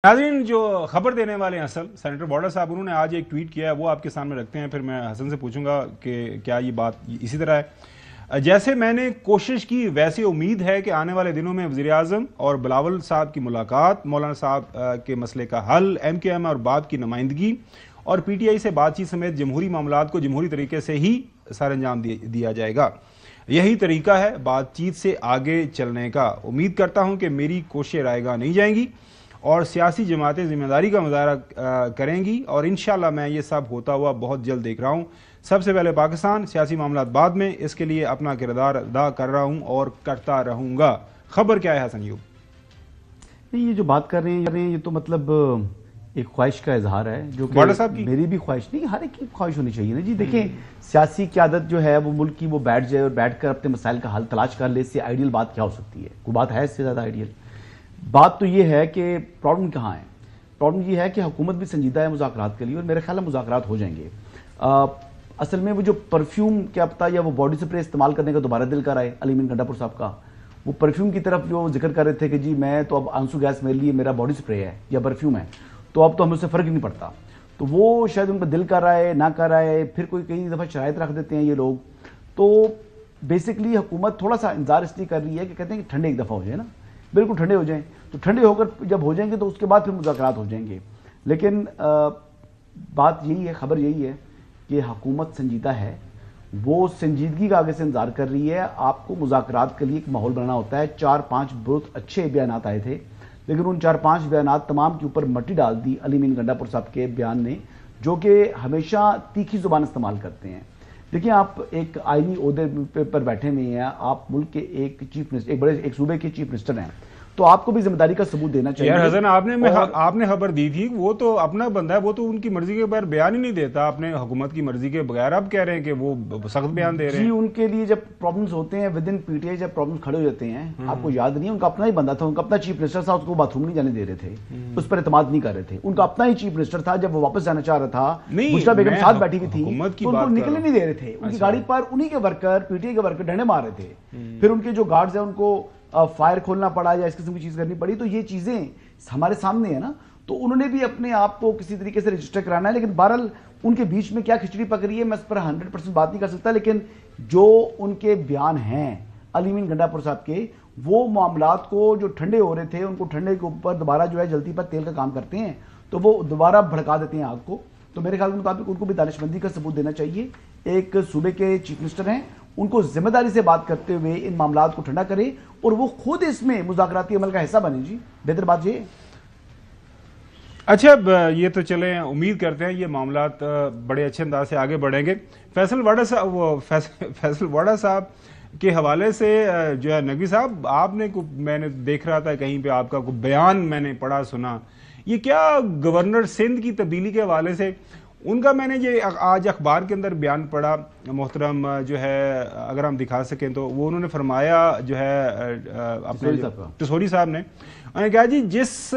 नाज़रीन, जो खबर देने वाले हैं असल सेनेटर वाडा साहब, उन्होंने आज एक ट्वीट किया है, वो आपके सामने रखते हैं, फिर मैं हसन से पूछूंगा कि क्या ये बात इसी तरह है। जैसे मैंने कोशिश की वैसे उम्मीद है कि आने वाले दिनों में वज़ीर आज़म और बिलावल साहब की मुलाकात, मौलाना साहब के मसले का हल, MKM और बाप की नुमाइंदगी और PTI से बातचीत समेत जमहूरी मामलात को जमहूरी तरीके से ही सर अंजाम दिया जाएगा। यही तरीका है बातचीत से आगे चलने का। उम्मीद करता हूँ कि मेरी कोशिशें रायगा नहीं जाएंगी और सियासी जमातें जिम्मेदारी का मुजाहरा करेंगी और इंशाल्लाह मैं ये सब होता हुआ बहुत जल्द देख रहा हूँ। सबसे पहले पाकिस्तान, सियासी मामला बाद में, इसके लिए अपना किरदार अदा कर रहा हूँ और करता रहूँगा। खबर क्या है हसन यूब? नहीं, ये जो बात कर रहे हैं ये तो मतलब एक ख्वाहिश का इजहार है, जो कि मेरी भी ख्वाहिश नहीं, हर एक की ख्वाहिश होनी चाहिए ना जी। देखें, सियासी क़यादत जो है वो मुल्क की, वो बैठ जाए और बैठ कर अपने मसाइल का हल तलाश कर ले। इससे आइडियल बात क्या हो सकती है? कोई बात है इससे ज़्यादा आइडियल? बात तो ये है कि प्रॉब्लम कहाँ है। प्रॉब्लम ये है कि हुकूमत भी संजीदा है मुज़ाकरात के लिए और मेरे ख्याल में मुज़ाकरात हो जाएंगे। असल में वो जो परफ्यूम क्या पता या वो बॉडी स्प्रे इस्तेमाल करने का दोबारा दिल कर आए अली मीन गंडापुर साहब का, वो परफ्यूम की तरफ जो जिक्र कर रहे थे कि जी मैं तो अब आंसू गैस मेरे लिए मेरा बॉडी स्प्रे है या परफ्यूम है, तो अब तो हमें उससे फ़र्क ही नहीं पड़ता। तो वो शायद उनका दिल कर रहा है ना कर रहा है, फिर कोई कई दफ़ा शराइत रख देते हैं ये लोग। तो बेसिकली हुकूमत थोड़ा सा इंतजार इसलिए कर रही है कि कहते हैं कि ठंडे एक दफ़ा हो जाए ना, बिल्कुल ठंडे हो जाएं, तो ठंडे होकर जब हो जाएंगे तो उसके बाद फिर मुज़ाकरात हो जाएंगे। लेकिन बात यही है, खबर यही है कि हुकूमत संजीदा है, वो संजीदगी का आगे से इंतजार कर रही है। आपको मुज़ाकरात के लिए एक माहौल बनाना होता है। 4-5 बहुत अच्छे बयान आए थे, लेकिन उन 4-5 बयान तमाम के ऊपर मट्टी डाल दी अली मीन गंडापुर साहब के बयान ने, जो कि हमेशा तीखी जुबान इस्तेमाल करते हैं। देखिए, आप एक आईनी ओहदे पर बैठे हुए हैं, आप मुल्क के एक चीफ मिनिस्टर, एक सूबे के चीफ मिनिस्टर हैं, तो आपको भी जिम्मेदारी का सबूत देना चाहिए। यार हसन, आपने खबर दी थी, वो तो अपना बंदा है, वो तो उनकी मर्जी के बगैर बयान ही नहीं देता, अपने हुकूमत की मर्जी के बगैर। अब कह रहे हैं कि वो सख्त बयान दे रहे हैं। जी, उनके लिए जब प्रॉब्लम्स होते हैं विद इन PTI, जब प्रॉब्लम्स खड़े हो जाते हैं, आपको याद नहीं है उनका अपना ही बंदा था, उनका अपना चीफ मिनिस्टर था, उसको बाथरूम नहीं जाने दे रहे थे, उस पर एतमाद नहीं कर रहे थे। उनका अपना ही चीफ मिनिस्टर था, जब वो वापस जाना चाह रहा था, मुशर्रफ बेगम साथ बैठी हुई थी, तो उनको निकलने नहीं दे रहे थे। उनकी गाड़ी पर उन्हीं के वर्कर, PTI के वर्कर डंडे मार रहे थे, फिर उनके जो गार्ड्स हैं उनको फायर खोलना पड़ा या इस किस्म की चीज करनी पड़ी। तो ये चीजें हमारे सामने है ना, तो उन्होंने भी अपने आप को किसी तरीके से रजिस्टर कराना है। लेकिन बहरहाल उनके बीच में क्या खिचड़ी पक रही है, मैं इस पर 100% बात नहीं कर सकता, लेकिन जो उनके बयान हैं अली मीन गंडापुर साहब के, वो मामलात को जो ठंडे हो रहे थे, उनको ठंडे के ऊपर दोबारा जो है जल्दी पर तेल का काम करते हैं, तो वो दोबारा भड़का देते हैं आग को। तो मेरे ख्याल के मुताबिक उनको भी दानिशमंदी का सबूत देना चाहिए। एक सूबे के चीफ मिनिस्टर हैं, उनको जिम्मेदारी से बात करते हुए इन मामलात को ठंडा करे और वो खुद इसमें मुज़ाकराती अमल का हिस्सा बने। जी, बेहतर बात ये। अच्छा, अब ये तो चले, उम्मीद करते हैं ये मामलात बड़े अच्छे अंदाज से आगे बढ़ेंगे। फैसल वाडा साहब के हवाले से जो है, नकवी साहब, आपने मैंने देख रहा था कहीं पे आपका कोई बयान मैंने पढ़ा सुना, ये क्या गवर्नर सिंध की तब्दीली के हवाले से उनका, मैंने ये आज अखबार के अंदर बयान पढ़ा मोहतरम, जो है अगर हम दिखा सकें तो, वो उन्होंने फरमाया जो है अपने टसोरी साहब ने, उन्होंने कहा जी जिस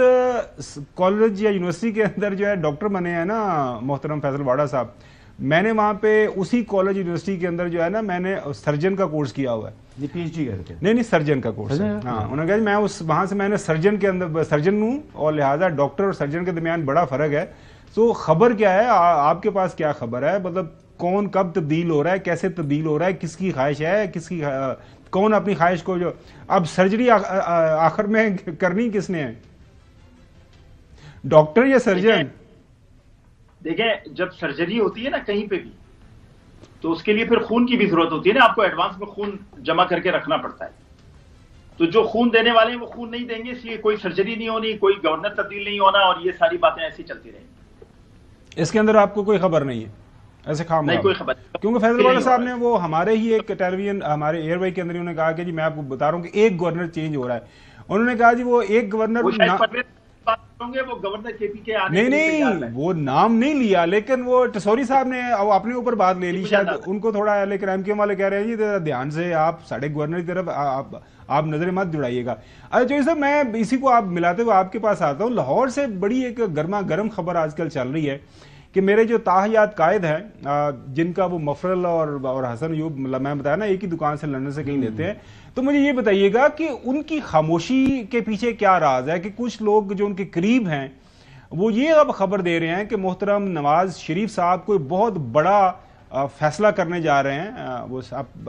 कॉलेज या यूनिवर्सिटी के अंदर जो है डॉक्टर बने हैं ना मोहतरम फैसल वाडा साहब, मैंने वहाँ पे उसी कॉलेज यूनिवर्सिटी के अंदर जो है ना, मैंने सर्जन का कोर्स किया हुआ है। ये PhD करके? नहीं, सर्जन का कोर्स है। हाँ, उन्होंने कहा मैं उस वहाँ से मैंने सर्जन के अंदर सर्जन हूँ और लिहाजा डॉक्टर और सर्जन के दरमियान बड़ा फर्क है। तो खबर क्या है, आपके पास क्या खबर है? मतलब कौन कब तब्दील हो रहा है, कैसे तब्दील हो रहा है, किसकी ख्वाहिश है, कौन अपनी ख्वाहिश को, जो अब सर्जरी आखिर में करनी किसने है, डॉक्टर या सर्जन? देखें, जब सर्जरी होती है ना कहीं पे भी, तो उसके लिए फिर खून की भी जरूरत होती है ना, आपको एडवांस में खून जमा करके रखना पड़ता है। तो जो खून देने वाले हैं वो खून नहीं देंगे, इसलिए कोई सर्जरी नहीं होनी, कोई गवर्नर तब्दील नहीं होना, और ये सारी बातें ऐसी चलती रहेंगी। इसके अंदर आपको कोई खबर नहीं है ऐसे खाम? नहीं, कोई खबर, क्योंकि फैसल वाडा साहब ने वो हमारे ही एक टेलीविजन, हमारे एयरवे के अंदर उन्होंने कहा कि जी मैं आपको बता रहा हूँ कि एक गवर्नर चेंज हो रहा है। उन्होंने कहा जी वो एक गवर्नर, वो गवर्नर KP के आने नहीं, वो नाम नहीं लिया, लेकिन वो टसोरी साहब ने अपने ऊपर बात ले ली शायद, उनको थोड़ा, लेकिन MKM वाले कह रहे हैं जी ध्यान से आप साढ़े गवर्नर की तरफ आप नजरें मत जुड़ाइएगा। अच्छा जो सर, मैं इसी को आप मिलाते हुए आपके पास आता हूँ, लाहौर से बड़ी एक गर्मा गर्म खबर आजकल चल रही है कि मेरे जो ताहयात कायद हैं जिनका वो मफरल और हसन यूब, मतलब मैं बताया ना एक ही दुकान से लंदन से कहीं लेते हैं, तो मुझे ये बताइएगा कि उनकी खामोशी के पीछे क्या राज है कि कुछ लोग जो उनके करीब हैं वो ये अब खबर दे रहे हैं कि मोहतरम नवाज शरीफ साहब कोई बहुत बड़ा फैसला करने जा रहे हैं, वो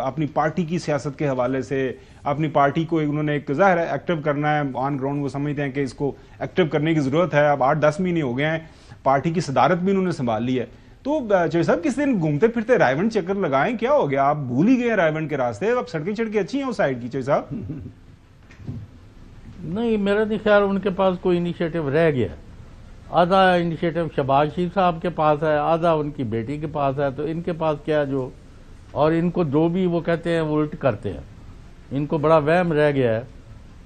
अपनी पार्टी की सियासत के हवाले से अपनी पार्टी को उन्होंने एक ज़ाहिर है एक्टिव करना है ऑन ग्राउंड। वो समझते हैं कि इसको एक्टिव करने की ज़रूरत है। अब 8-10 महीने हो गए हैं, पार्टी की सदारत भी उन्होंने संभाल ली है। तो चौधरी साहब किस दिन घूमते फिरते रायवंड चक्कर लगाएं, क्या हो गया? आप भूल ही गए रायवंड के रास्ते, अब सड़कें सड़कें अच्छी हैं उस साइड की चौधरी साहब? नहीं, मेरा नहीं ख्याल उनके पास कोई इनिशिएटिव रह गया। आधा इनिशिएटिव शहबाज शरीफ साहब के पास है, आधा उनकी बेटी के पास है, तो इनके पास क्या जो, और इनको जो भी वो कहते हैं वो उल्ट करते हैं। इनको बड़ा वहम रह गया है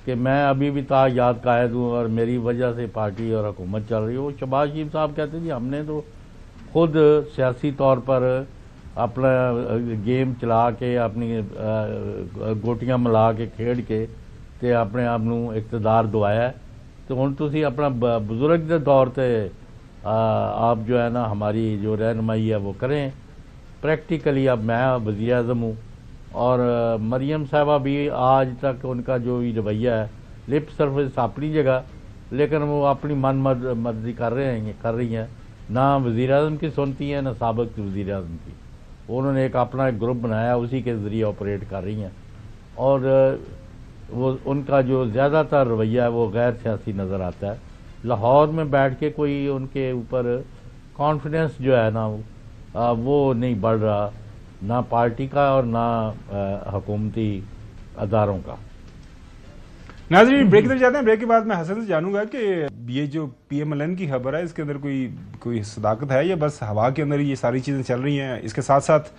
कि मैं अभी भी याद कायद हूँ और मेरी वजह से पार्टी और हुकूमत चल रही है। वो शहबाज शरीफ साहब कहते जी हमने तो खुद सियासी तौर पर अपना गेम चला के, अपनी गोटियां मिला के खेड के ते अपने आप नूं इकतदार दवाया। तो हुण तुसीं अपना बुजुर्ग के दौर से आप जो है ना हमारी जो रहनुमाई है वो करें प्रैक्टिकली। अब मैं वज़ीर आज़म हूँ और मरियम साहबा भी आज तक उनका जो ही रवैया है, लिप सर्विस अपनी जगह, लेकिन वो अपनी मन मर्जी कर रही हैं। ना वज़ीर आज़म की सुनती हैं ना साबिक़ वज़ीर आज़म की। उन्होंने अपना एक ग्रुप बनाया, उसी के ज़रिए ऑपरेट कर रही हैं। और वो उनका जो ज़्यादातर रवैया है वो गैर सियासी नज़र आता है। लाहौर में बैठ के कोई उनके ऊपर कॉन्फिडेंस जो है ना वो नहीं बढ़ रहा, ना पार्टी का और ना हुकूमती अदारों का। नाज़रीन ब्रेक इधर जाते हैं। ब्रेक के बाद मैं हसन से जानूंगा कि ये जो PMLN की खबर है इसके अंदर कोई सदाकत है या बस हवा के अंदर ये सारी चीज़ें चल रही हैं। इसके साथ साथ